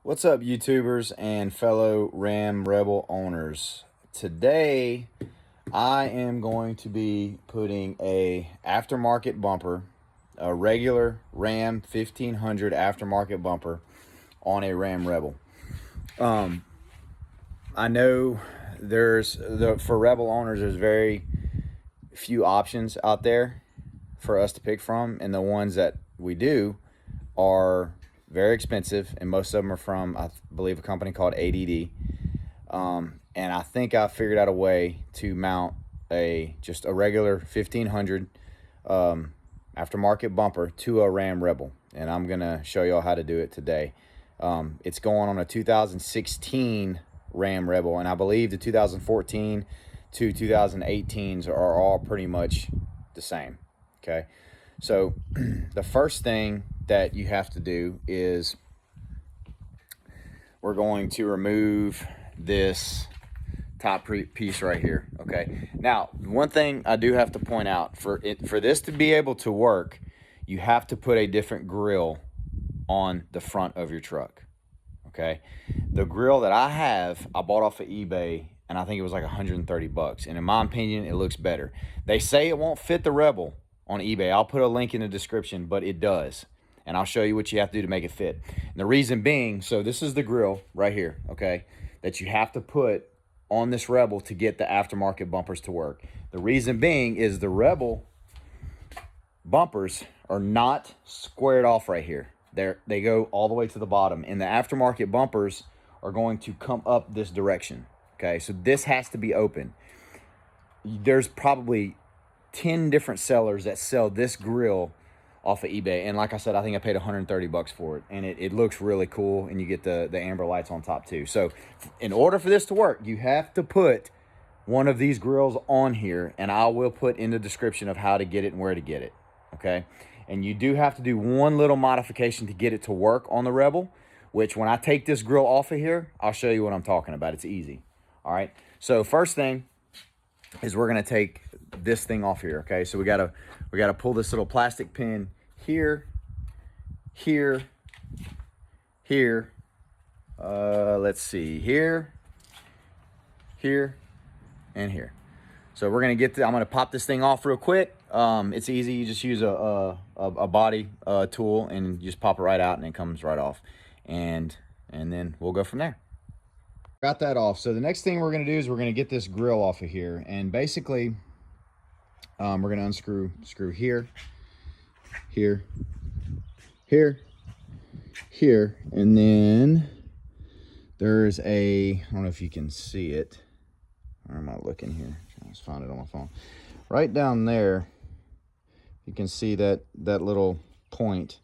What's up, YouTubers and fellow Ram Rebel owners? Today, I am going to be putting a aftermarket bumper, a regular Ram 1500 aftermarket bumper on a Ram Rebel. I know for Rebel owners, there's very few options out there for us to pick from, and the ones that we do are very expensive, and most of them are from, I believe, a company called ADD. And I think I figured out a way to mount just a regular 1500 aftermarket bumper to a Ram Rebel, and I'm gonna show y'all how to do it today. It's going on a 2016 Ram Rebel, and I believe the 2014 to 2018s are all pretty much the same. Okay, so the first thing that you have to do is we're going to remove this top piece right here. Okay, now one thing I do have to point out, for this to be able to work, you have to put a different grill on the front of your truck. Okay, the grill that I have, I bought off of eBay, and I think it was like 130 bucks, and in my opinion it looks better. They say it won't fit the Rebel on eBay. I'll put a link in the description, but it does, and I'll show you what you have to do to make it fit. And the reason being, so this is the grill right here, okay, that you have to put on this Rebel to get the aftermarket bumpers to work. The reason being is the Rebel bumpers are not squared off right here. They go all the way to the bottom, and the aftermarket bumpers are going to come up this direction. Okay, so this has to be open. There's probably 10 different sellers that sell this grill off of eBay, and like I said, I think I paid 130 bucks for it, and it looks really cool, and you get the amber lights on top too. So in order for this to work, you have to put one of these grills on here, and I will put in the description of how to get it and where to get it. Okay, and you do have to do one little modification to get it to work on the Rebel, which when I take this grill off of here, I'll show you what I'm talking about. It's easy. All right, so first thing is we're gonna take this thing off here. Okay, so we gotta pull this little plastic pin here, here, here, let's see, here, here, and here. So we're gonna I'm gonna pop this thing off real quick. It's easy. You just use a body tool and you just pop it right out, and it comes right off, and then we'll go from there. Got that off. So the next thing we're gonna do is we're gonna get this grill off of here, and basically we're gonna unscrew here, here, here, here, and then there's I don't know if you can see it. Where am I looking here? I just found it on my phone. Right down there, you can see that little point.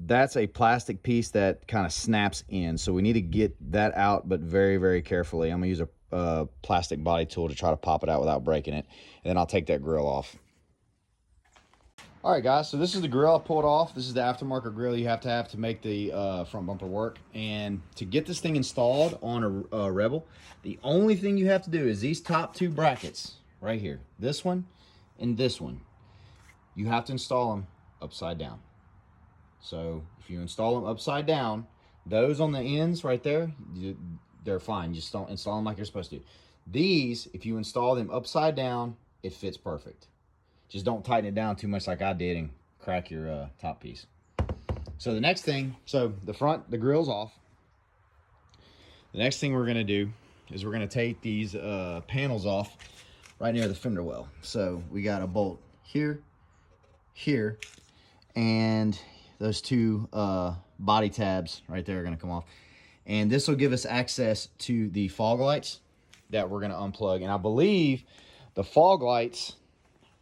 That's a plastic piece that kind of snaps in, so we need to get that out, but very, very carefully. I'm gonna use a plastic body tool to try to pop it out without breaking it, and then I'll take that grill off. All right, guys, so this is the grill I pulled off. This is the aftermarket grill you have to make the front bumper work. And to get this thing installed on a Rebel, the only thing you have to do is these top two brackets right here, this one and this one. You have to install them upside down. So if you install them upside down, those on the ends right there, they're fine. Just don't install them like you're supposed to. These, if you install them upside down, it fits perfect. Just don't tighten it down too much like I did and crack your top piece. So the next thing, so the grill's off. The next thing we're gonna do is we're gonna take these panels off right near the fender well. So we got a bolt here, here, and those two body tabs right there are gonna come off. And this will give us access to the fog lights that we're gonna unplug. And I believe the fog lights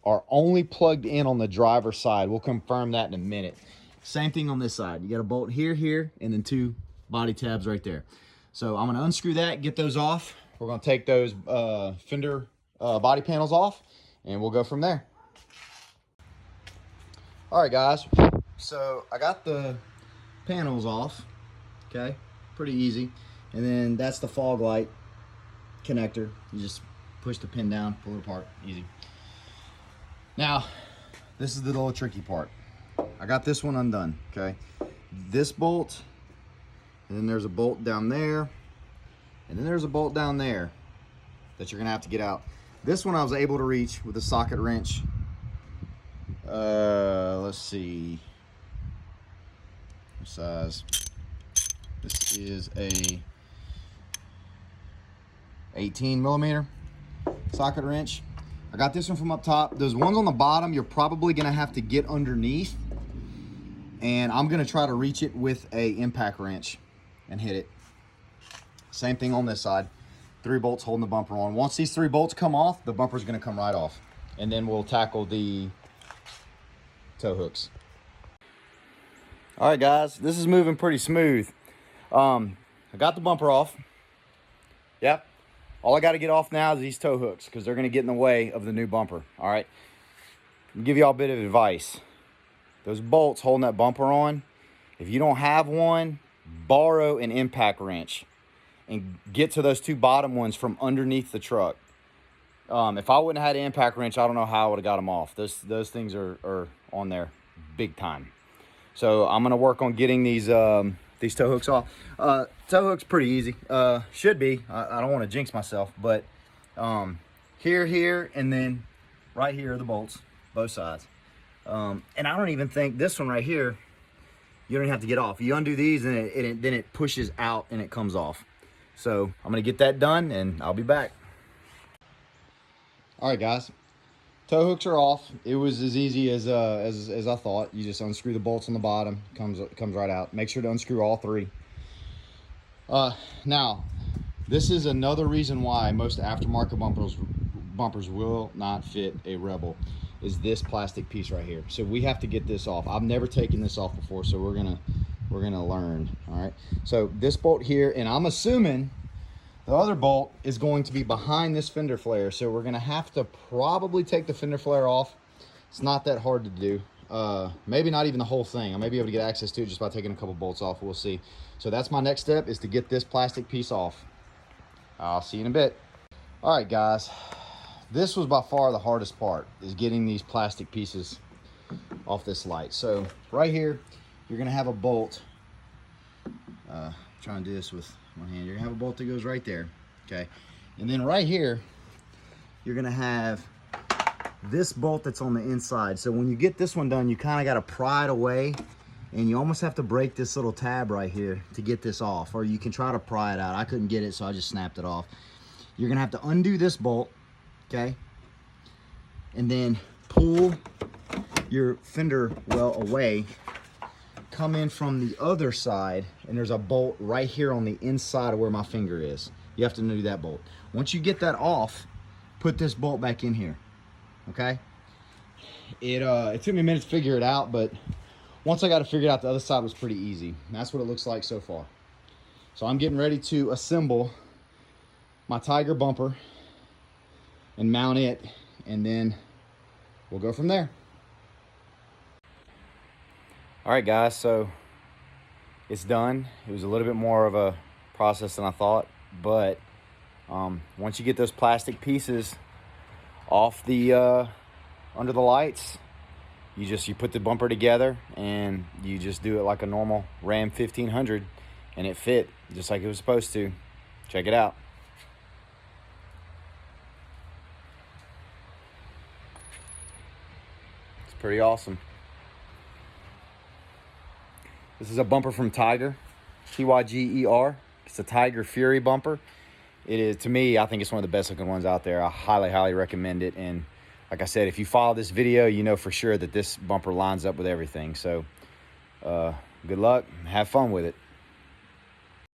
are only plugged in on the driver's side. We'll confirm that in a minute. Same thing on this side. You got a bolt here, here, and then two body tabs right there. So I'm gonna unscrew that, get those off. We're gonna take those fender body panels off, and we'll go from there. All right, guys. So I got the panels off, okay? Pretty easy. And then that's the fog light connector. You just push the pin down, pull it apart, easy. Now, this is the little tricky part. I got this one undone, okay? this bolt, and then there's a bolt down there, and then there's a bolt down there that you're gonna have to get out. This one I was able to reach with a socket wrench. Let's see, what size? This is a 18 millimeter socket wrench. I got this one from up top. Those ones on the bottom, you're probably gonna have to get underneath, and I'm gonna try to reach it with a impact wrench and hit it. Same thing on this side. 3 bolts holding the bumper on. Once these 3 bolts come off, the bumper's gonna come right off. And then we'll tackle the tow hooks. All right, guys, this is moving pretty smooth. I got the bumper off. Yep. All I got to get off now is these tow hooks because they're going to get in the way of the new bumper. All right. I'll give y'all a bit of advice. Those bolts holding that bumper on, if you don't have one, borrow an impact wrench and get to those 2 bottom ones from underneath the truck. If I wouldn't have had an impact wrench, I don't know how I would have got them off. Those things are on there big time. So I'm going to work on getting these tow hooks off. Tow hook's pretty easy. Should be. I don't want to jinx myself, but here, and then right here are the bolts, both sides. And I don't even think this one right here, you don't even have to get off. You undo these, and then it pushes out and it comes off. So I'm gonna get that done, and I'll be back. All right, guys. Tow hooks are off. It was as easy as I thought. You just unscrew the bolts on the bottom, comes right out. Make sure to unscrew all 3. Now, this is another reason why most aftermarket bumpers will not fit a Rebel, is this plastic piece right here. So we have to get this off. I've never taken this off before, so we're gonna learn. All right. So this bolt here, and I'm assuming the other bolt is going to be behind this fender flare, so we're gonna have to probably take the fender flare off. It's not that hard to do. Maybe not even the whole thing. I may be able to get access to it just by taking a couple bolts off. We'll see. So that's my next step, is to get this plastic piece off. I'll see you in a bit. All right, guys. This was by far the hardest part, is getting these plastic pieces off this light. So right here, you're gonna have a bolt. Trying to do this with one hand. You're gonna have a bolt that goes right there, okay? And then right here, you're gonna have this bolt that's on the inside. So when you get this one done, you kind of got to pry it away, and you almost have to break this little tab right here to get this off, or you can try to pry it out. I couldn't get it, so I just snapped it off. You're gonna have to undo this bolt, okay? And then pull your fender well away, come in from the other side, and there's a bolt right here on the inside of where my finger is. You have to undo that bolt. Once you get that off, put this bolt back in here, okay? It took me a minute to figure it out, but once I got it figured out, the other side was pretty easy. And that's what it looks like so far. So I'm getting ready to assemble my Tiger bumper and mount it, and then we'll go from there. All right, guys, so it's done. It was a little bit more of a process than I thought, but once you get those plastic pieces off the under the lights, you put the bumper together, and you just do it like a normal Ram 1500, and it fit just like it was supposed to. Check it out. It's pretty awesome. This is a bumper from Tiger, Tyger. It's a Tiger Fury bumper. It is, to me, I think it's one of the best looking ones out there. I highly, highly recommend it. And like I said, if you follow this video, you know for sure that this bumper lines up with everything. So good luck, have fun with it.